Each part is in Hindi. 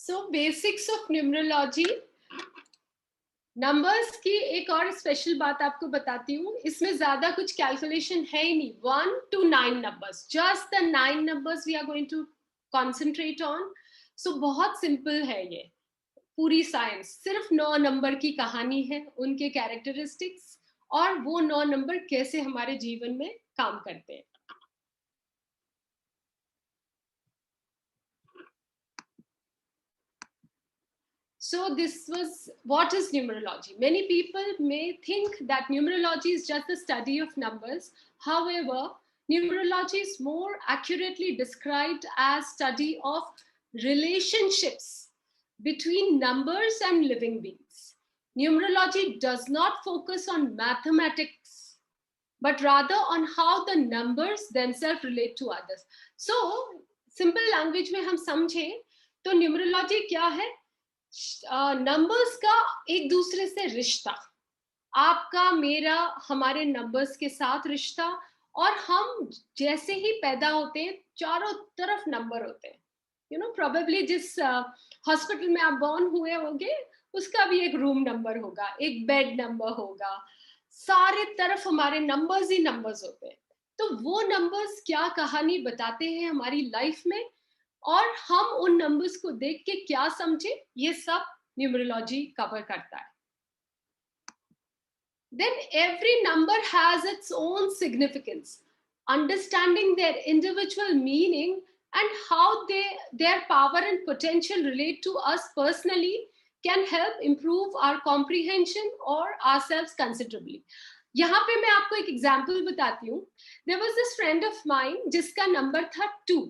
So basics of numerology, numbers की एक और स्पेशल बात आपको बताती हूँ. इसमें ज्यादा कुछ कैलकुलेशन है ही नहीं. 1 to 9 numbers, just the 9 numbers we are going to concentrate on. So बहुत सिंपल है ये पूरी साइंस. सिर्फ 9 नंबर की कहानी है, उनके कैरेक्टरिस्टिक्स और वो 9 नंबर कैसे हमारे जीवन में काम करते हैं. So this was what is numerology. Many people may think that numerology is just the study of numbers. However, numerology is more accurately described as study of relationships between numbers and living beings. Numerology does not focus on mathematics, but rather on how the numbers themselves relate to others. So, simple language में हम समझें तो numerology क्या है? नंबर्स का एक दूसरे से रिश्ता, आपका मेरा हमारे नंबर्स के साथ रिश्ता. और हम जैसे ही पैदा होते हैं चारों तरफ नंबर होते हैं. यू नो प्रोबेबली जिस हॉस्पिटल में आप बॉर्न हुए होंगे उसका भी एक रूम नंबर होगा, एक बेड नंबर होगा. सारे तरफ हमारे नंबर्स ही नंबर्स होते हैं. तो वो नंबर्स क्या कहानी बताते हैं हमारी लाइफ में और हम उन नंबर्स को देख के क्या समझे, ये सब न्यूमरोलॉजी कवर करता है. Then every number has its own significance. Understanding their individual meaning and how their power and potential relate to us personally can help improve our comprehension or ourselves considerably. यहाँ पे मैं आपको एक एग्जाम्पल बताती हूँ. There was this friend of mine जिसका नंबर था 2.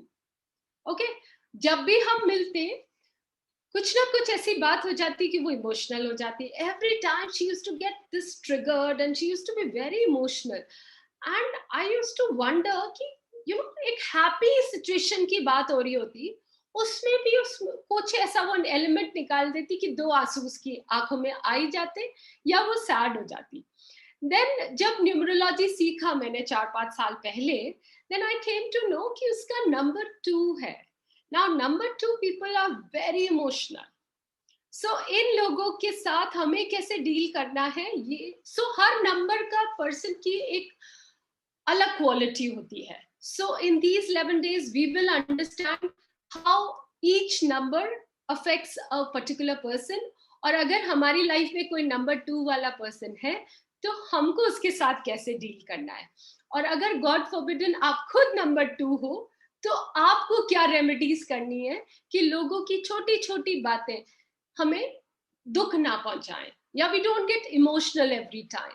ओके जब भी हम मिलते कुछ ना कुछ ऐसी बात हो जाती कि वो इमोशनल हो जाती. Every time she used to get this triggered and she used to be very emotional. And I used to wonder कि यू नो एक हैप्पी सिचुएशन की बात हो रही होती, उसमें भी उस कुछ ऐसा वो एलिमेंट निकाल देती कि 2 आंसू उसकी आंखों में आई जाते या वो सैड हो जाती. देन जब न्यूमरोलॉजी सीखा मैंने 4-5 साल पहले, then I came to know कि उसका नंबर 2 है. Now number 2 people are very emotional. So इन लोगों के साथ हमें कैसे डील करना है ये. So हर नंबर का पर्सन की एक अलग क्वालिटी होती है. So in these 11 days we will understand how each number affects a particular person. और अगर हमारी लाइफ में कोई नंबर 2 वाला पर्सन है तो हमको उसके साथ कैसे डील करना है. और अगर गॉड फॉरबिडन आप खुद नंबर 2 हो तो आपको क्या रेमेडीज करनी है कि लोगों की छोटी छोटी बातें हमें दुख ना पहुंचाएं या we don't get emotional every time.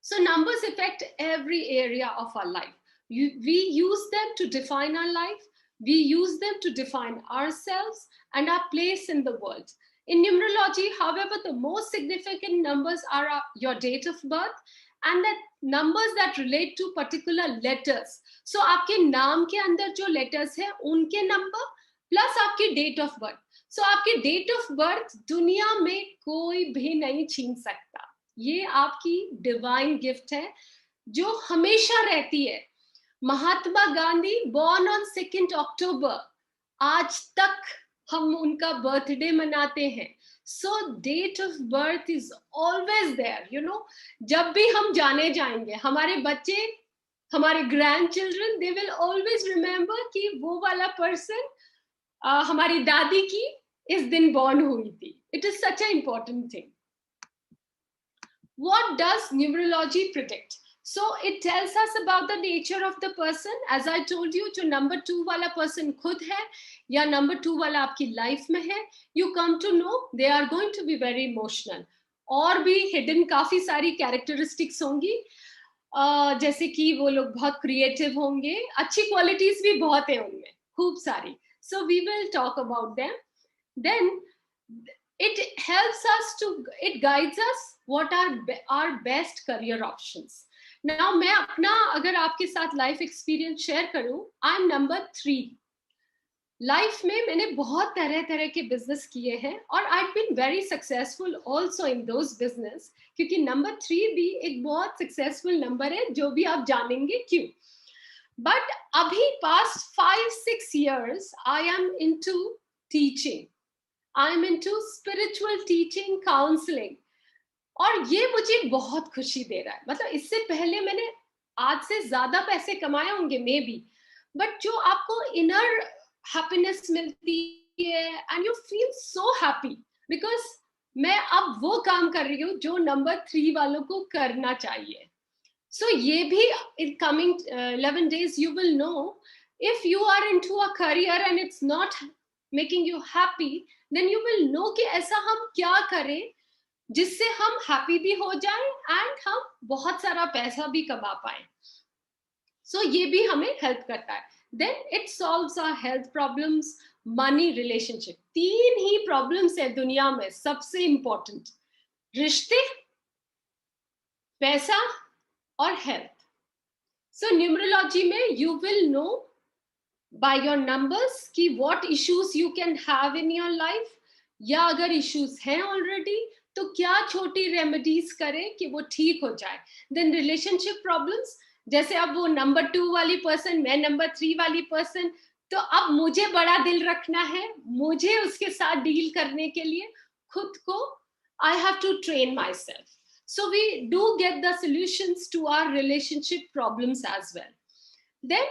So numbers affect every area of our life. We use them to define our life. We use them to define ourselves and our place in the world. In numerology, however, the most significant numbers are your date of birth and that numbers that relate to particular letters. So आपके नाम के अंदर जो letters है उनके number plus आपकी date of birth. So आपकी date of birth दुनिया में कोई भी नहीं छीन सकता. ये आपकी डिवाइन गिफ्ट है जो हमेशा रहती है. महात्मा गांधी born on 2 अक्टूबर, आज तक हम उनका बर्थडे मनाते हैं. So date of birth is always there. You know जब भी हम जाने जाएंगे हमारे बच्चे, हमारे grandchildren, they will always remember कि वो वाला पर्सन हमारी दादी की इस दिन बॉर्न हुई थी. It is such a important thing. What does numerology predict? So it tells us about the nature of the person. As I told you, जो number 2 वाला person खुद है या number 2 वाला आपकी life में है, you come to know they are going to be very emotional. और भी hidden काफी सारी characteristics होंगी, जैसे कि वो लोग बहुत creative होंगे, अच्छी qualities भी बहुत है उनमें, खूब सारी. So we will talk about them. Then it helps us to, it guides us what are our best career options. Now मैं अपना अगर आपके साथ लाइफ एक्सपीरियंस शेयर करूं, आई एम नंबर 3. लाइफ में मैंने बहुत तरह तरह के बिजनेस किए हैं और I have been very successful also in those business, क्योंकि नंबर 3 भी एक बहुत सक्सेसफुल नंबर है, जो भी आप जानेंगे क्यों. बट अभी past 5-6 years I am into teaching. I am into spiritual teaching, counselling. और ये मुझे बहुत खुशी दे रहा है। मतलब इससे पहले मैंने आज से ज्यादा पैसे कमाए होंगे मे बी, बट जो आपको इनर हैप्पीनेस मिलती है and you feel so happy, because मैं अब वो काम कर रही हूँ जो नंबर 3 वालों को करना चाहिए। सो ये भी in coming 11 days you will know, if you are into a career and it's not making you happy, then you will know कि ऐसा हम क्या करें जिससे हम हैप्पी भी हो जाएं एंड हम बहुत सारा पैसा भी कमा पाए। सो ये भी हमें हेल्प करता है। Then it solves our health problems, money, relationship. 3 ही प्रॉब्लम्स है दुनिया में सबसे इंपॉर्टेंट, रिश्ते, पैसा और हेल्थ। सो न्यूमरोलॉजी में you will know by your numbers कि what issues you can have in your life, या अगर इश्यूज हैं ऑलरेडी तो क्या छोटी रेमेडीज करें कि वो ठीक हो जाए। देन रिलेशनशिप प्रॉब्लम्स, जैसे अब वो नंबर 2 वाली पर्सन, मैं नंबर 3 वाली पर्सन, तो अब मुझे बड़ा दिल रखना है, मुझे उसके साथ डील करने के लिए खुद को I have to train myself. So we do get the solutions to our relationship problems as well. Then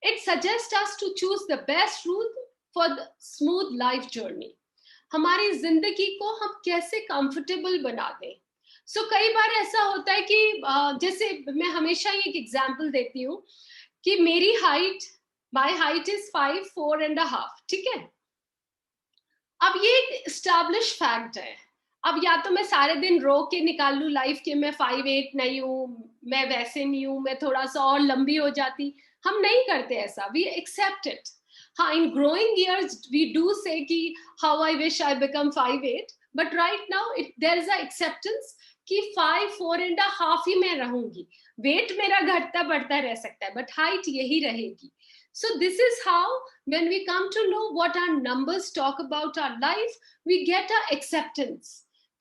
it suggests us to choose the best route for the smooth life journey. हमारी जिंदगी को हम कैसे कंफर्टेबल बना दें। सो कई बार ऐसा होता है कि जैसे मैं हमेशा एक एग्जांपल देती हूँ कि मेरी हाइट, माय हाइट इज 5'4.5", ठीक है। अब ये एक एस्टैब्लिश फैक्ट है। अब या तो मैं सारे दिन रो के निकाल लूं लाइफ के मैं 5'8" नहीं हूँ, मैं वैसे नहीं हूँ, मैं थोड़ा सा और लंबी हो जाती। हम नहीं करते ऐसा, वी एक्सेप्ट इट। हाँ, in growing years we do say कि how I wish I become 5'8", but right now there is a acceptance कि 5'4.5" ही मैं रहूंगी। वेट मेरा घटता बढ़ता रह सकता है, बट हाइट यही रहेगी। So this is how, when we come to know what our numbers talk about our life, we get a acceptance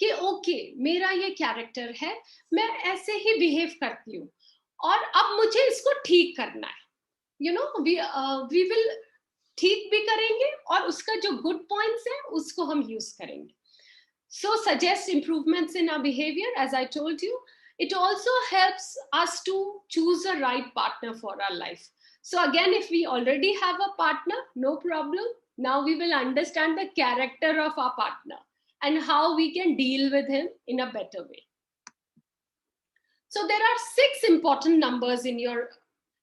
कि ओके मेरा ये कैरेक्टर है, मैं ऐसे ही बिहेव करती हूँ और अब मुझे इसको ठीक करना है। यू नो वी विल ठीक भी करेंगे और उसका जो गुड पॉइंट्स है उसको हम यूज करेंगे। So suggest improvements in our behavior, as I told you. It also helps us to choose a right partner for our life. So again, if we already have a partner, no problem. Now we will understand the character of our partner and how we can deal with him in a better way. So there are 6 important numbers in your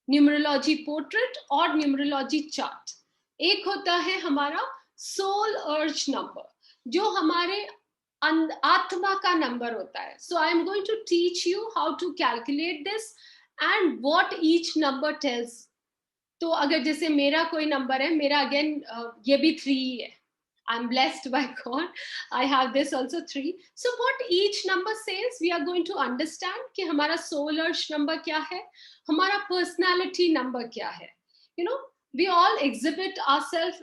numerology portrait or numerology chart. एक होता है हमारा soul urge number, जो हमारे आत्मा का नंबर होता है। So I am going to teach you how to calculate this and what each number tells. तो अगर जैसे मेरा कोई नंबर है, मेरा अगेन ये भी 3 है। I'm blessed by God. I have this also 3. So what each number says, we are going to understand कि हमारा soul urge number क्या है, हमारा personality number क्या है। You know, we all exhibit ourselves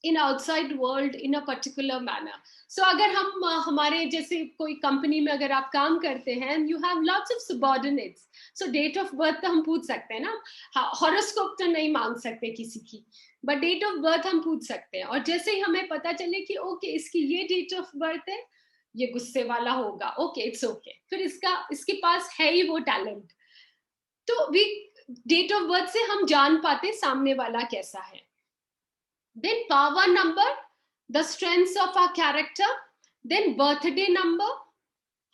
in outside world in a particular manner. So अगर हम हमारे जैसे कोई कंपनी में अगर आप काम करते हैं, you have lots of subordinates. So date of birth तो हम पूछ सकते हैं ना, हॉरोस्कोप तो नहीं मांग सकते किसी की, बट डेट ऑफ बर्थ हम पूछ सकते हैं। और जैसे ही हमें पता चले कि ओके इसकी ये डेट ऑफ बर्थ है, ये गुस्से वाला होगा, ओके इट्स ओके, फिर इसके पास है ही वो टैलेंट, तो वी डेट ऑफ बर्थ से हम जान पाते सामने वाला कैसा है। Then power number, the strengths of our character. Then birthday number,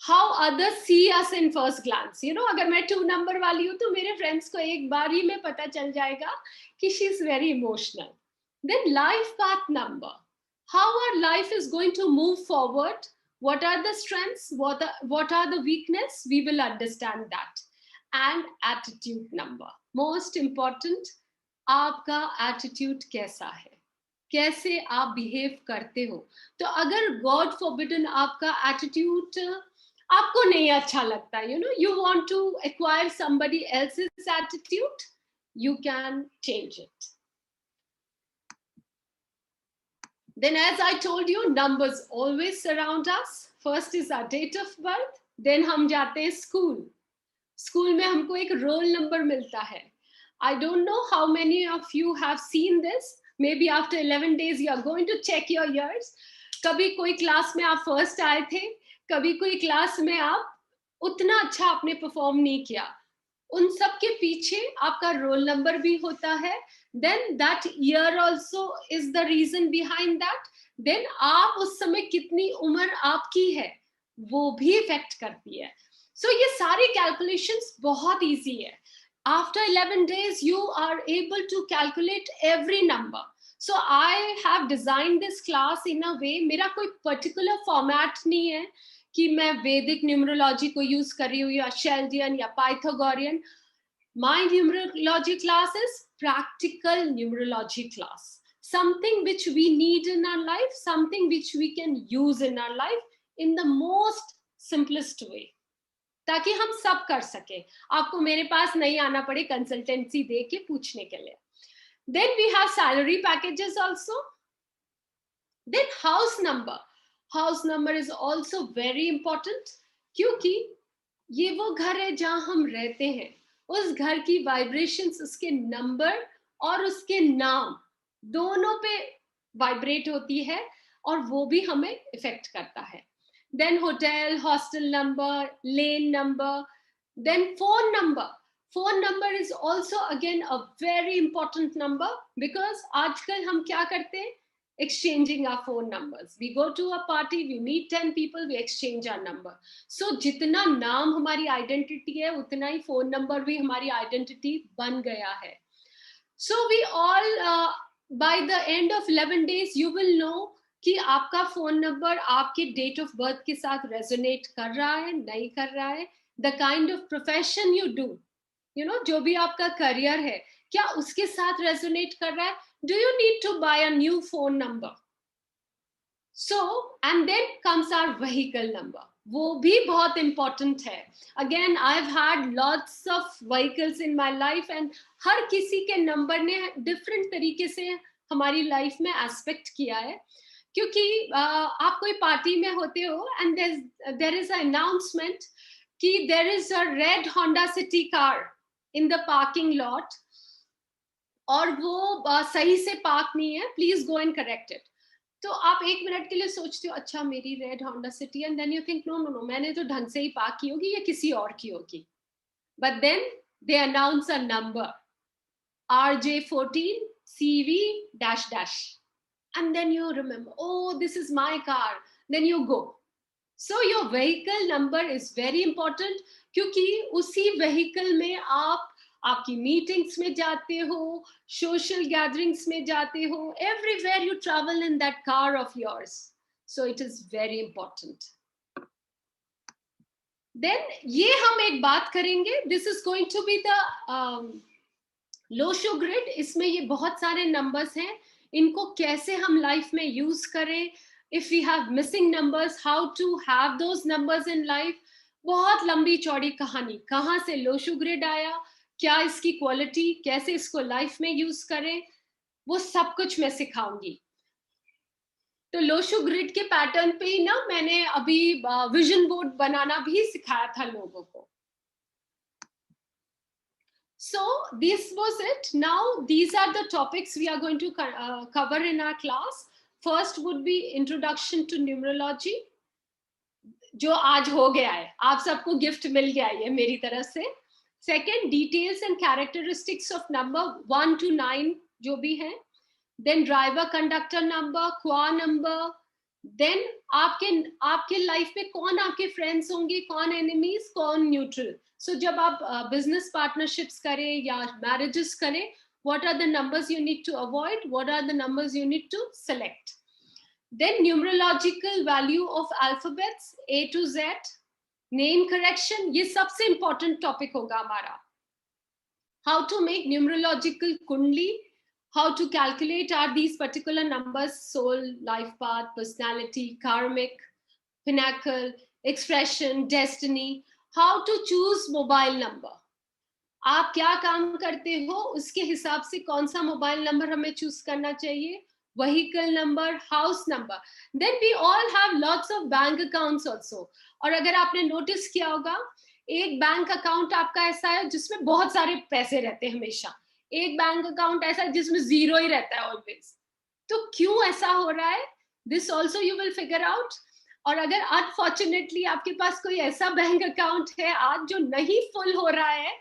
how others see us in first glance. You know, अगर मैं 2 नंबर वाली हूँ तो मेरे फ्रेंड्स को एक बार ही में पता चल जाएगा कि she is very emotional. Then life path number, how our life is going to move forward, what are the strengths, what are the weakness, we will understand that. And attitude number, most important, आपका attitude कैसा है, कैसे आप बिहेव करते हो। तो अगर गॉड फॉरबिडन आपका एटीट्यूड आपको नहीं अच्छा लगता, you know you want to acquire somebody else's attitude, you can change it. Then as I told you, numbers always surround us. First is our date of birth, then हम जाते हैं स्कूल में हमको एक रोल नंबर मिलता है। I don't know how many of you have seen this. Maybe after 11 days you are going to check your years. कभी कोई क्लास में आप फर्स्ट आए थे, कभी कोई क्लास में आप उतना अच्छा आपने परफॉर्म नहीं किया, उन सब के पीछे आपका रोल नंबर भी होता है. Then that year also is the reason behind that. देन आप उस समय कितनी उम्र आपकी है वो भी इफेक्ट करती है. सो ये सारी कैलकुलेशंस बहुत इजी है. After 11 days you are able to calculate every number. So I have designed this class in a way, मेरा कोई particular format नहीं है कि मैं वैदिक न्यूमरोलॉजी को यूज कर रही हूँ या शेल्डियन या Pythagorean. My numerology class is practical numerology class, something which we need in our life, something which we can use in our life in the most simplest way, ताकि हम सब कर सके. आपको मेरे पास नहीं आना पड़े कंसल्टेंसी दे के पूछने के लिए. Then we have salary packages also. Then house number. House number is also very important, क्योंकि ये वो घर है जहां हम रहते हैं. उस घर की वाइब्रेशंस उसके नंबर और उसके नाम दोनों पे वाइब्रेट होती है और वो भी हमें इफेक्ट करता है. Then hotel, hostel number, lane number, then phone number. Phone number is also again a very important number, because आजकल हम क्या करते हैं, exchanging our phone numbers. We go to a party, we meet 10 people, we exchange our number. So जितना नाम हमारी identity है उतना ही phone number भी हमारी identity बन गया है. So we all by the end of 11 days you will know कि आपका फोन नंबर आपके डेट ऑफ बर्थ के साथ रेजोनेट कर रहा है नहीं कर रहा है. The kind of profession you do, you know, जो भी आपका करियर है क्या उसके साथ रेजोनेट कर रहा है. Do you need to buy a new phone number. So and then comes our vehicle number. वो भी बहुत इंपॉर्टेंट है. Again I have had lots of vehicles in my life and हर किसी के नंबर ने डिफरेंट तरीके से हमारी लाइफ में एस्पेक्ट किया है. क्योंकि आप कोई पार्टी में होते हो and there is a announcement कि there is a red Honda City car in the parking lot और वो सही से पार्क नहीं है, please go and correct it. तो आप एक मिनट के लिए सोचते हो अच्छा मेरी red Honda City, and then you think no no no मैंने तो ढंग से ही पार्क की होगी या किसी और की होगी. But then they announce a number RJ14 CV dash dash. And then you remember, oh, this is my car. Then you go. So your vehicle number is very important, क्योंकि उसी vehicle में आप आपकी meetings में जाते हो, social gatherings में जाते हो, everywhere you travel in that car of yours. So it is very important. Then ये हम एक बात करेंगे. This is going to be the Lo Shu grid. इसमें ये बहुत सारे नंबर्स हैं, इनको कैसे हम लाइफ में यूज करें. If we have missing numbers, how to have those numbers in life. बहुत लंबी चौड़ी कहानी. कहाँ से लोशो ग्रिड आया, क्या इसकी क्वालिटी, कैसे इसको लाइफ में यूज करें, वो सब कुछ मैं सिखाऊंगी. तो लोशो ग्रिड के पैटर्न पे ही ना मैंने अभी विजन बोर्ड बनाना भी सिखाया था लोगों को. So this was it. Now these are the topics we are going to cover in our class. First would be introduction to numerology, जो आज हो गया है, आप सबको गिफ्ट मिल गया है ये मेरी तरफ से. Second, details and characteristics of number 1 to 9 जो भी है. Then driver conductor number, qua number. Then आपके लाइफ में कौन आपके फ्रेंड्स होंगे, कौन एनिमीज, कौन न्यूट्रल. So जब आप business partnerships करें या marriages करें, what are the numbers you need to avoid, what are the numbers you need to select. Then numerological value of alphabets A to Z, name correction, ये सबसे important topic होगा हमारा. How to make numerological kundli, how to calculate are these particular numbers, soul, life path, personality, karmic, pinnacle, expression, destiny. How to choose mobile number. आप क्या काम करते हो उसके हिसाब से कौन सा मोबाइल नंबर हमें चूज करना चाहिए. Vehicle number, house number. Then we all have lots of bank accounts also. और अगर आपने नोटिस किया होगा, एक बैंक अकाउंट आपका ऐसा है जिसमें बहुत सारे पैसे रहते हैं हमेशा, एक बैंक अकाउंट ऐसा है जिसमें जीरो ही रहता है ऑलवेज. तो क्यों ऐसा हो रहा है, this also you will figure out. और अगर अनफॉर्चुनेटली आपके पास कोई ऐसा बैंक अकाउंट है आज जो नहीं फुल हो रहा है,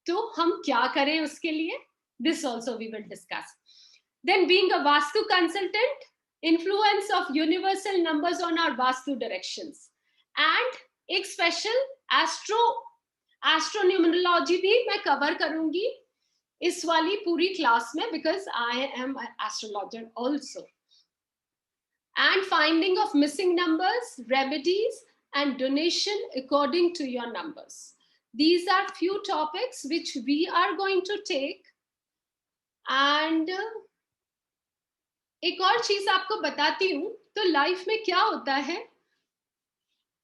तो हम क्या करें उसके लिए, this also we will discuss. Then being a Vastu consultant, influence of universal numbers on our vastu directions, and एक स्पेशल एस्ट्रोन्यूमरोलॉजी भी मैं कवर करूंगी इस वाली पूरी क्लास में, because I am astrologer also. And finding of missing numbers, remedies, and donation according to your numbers. These are few topics which we are going to take. And एक और चीज आपको बताती हूँ, तो लाइफ में क्या होता है,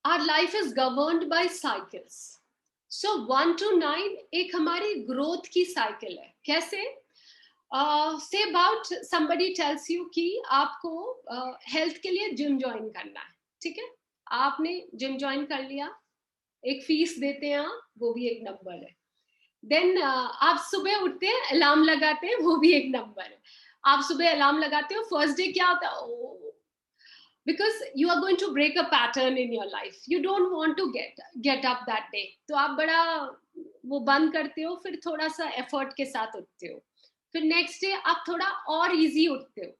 our life is governed by cycles. So 1 to 9 एक हमारी ग्रोथ की साइकिल है. कैसे? Say about somebody tells you कि आपको हेल्थ के लिए जिम ज्वाइन करना है, ठीक है, आपने जिम ज्वाइन कर लिया, एक फीस देते हैं आप, वो भी एक नंबर है. देन आप सुबह उठते हैं, अलार्म लगाते हैं, वो भी एक नंबर है. आप सुबह अलार्म लगाते हो, फर्स्ट डे क्या होता है, because you are going to break a pattern in your life, you don't want to get up that day, तो आप बड़ा वो बंद करते हो, फिर थोड़ा सा एफर्ट के साथ उठते हो, फिर नेक्स्ट डे आप थोड़ा और इजी उठते हो,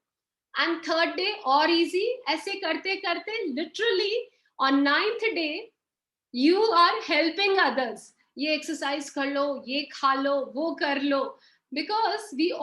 एंड थर्ड डे और इजी, ऐसे करते करते literally on 9th day you are helping others. ये एक्सरसाइज कर लो, ये खा लो, वो कर लो, बिकॉज वी